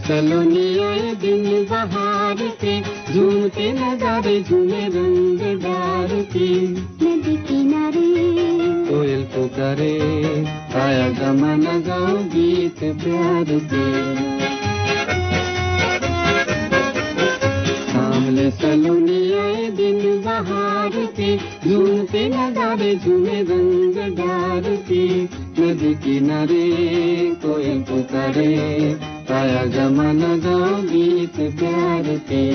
सलोनी आए दिन बहार के, झूमते नजारे झूमे रंग डार के। नदी किनारे कोयल पुकारे, आया जमाना गाओ गीत प्यार के। सामले सलोनी आए दिन बहार के, झूमते नजारे झूमे रंग डार के। नदी किनारे कोयल पुकारे, आया जमाना गाओ गीत प्यार के।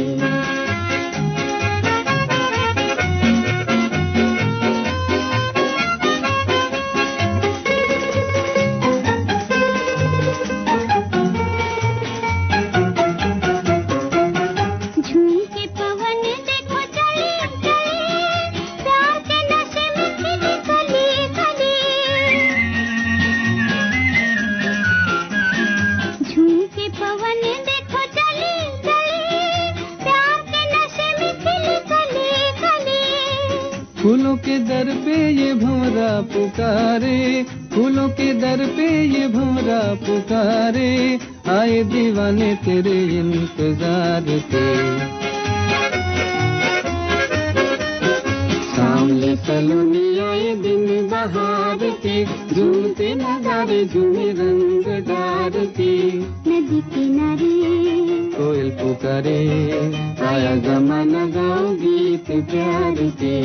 फूलों के दर पे ये भंवरा पुकारे, फूलों के दर पे ये भंवरा पुकारे। आए दीवाने तेरे इंतजार के। सामने सलोनी आए दिन बहार के, झूमते नजारे झूमे रंग डार के। नदी किनारे कोयल पुकारे, आया जमाना गाओ गीत प्यार के।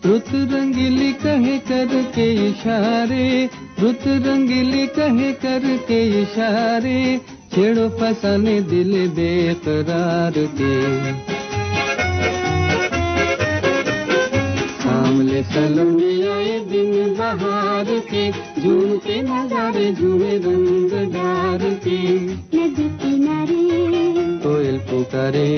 रुत रंगीली कहे करके इशारे, रुत रंगीली कहे करके इशारे। छेड़ो फसाने दिल बेकरार के। सामले सलोनी आए दिन बहार के, झूमते नजारे झूमे रंग डार के। नदी किनारे कोयल पुकारे,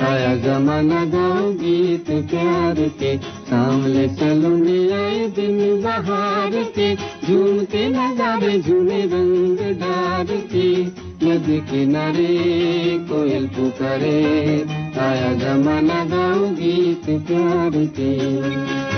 आया जमाना गाओ गीत प्यार के। सामले सलोनी आए दिन बहार के, झूमते नजारे झूमे रंग डार के। नदी किनारे कोयल पुकारे, आया जमाना गाओ गीत प्यार के।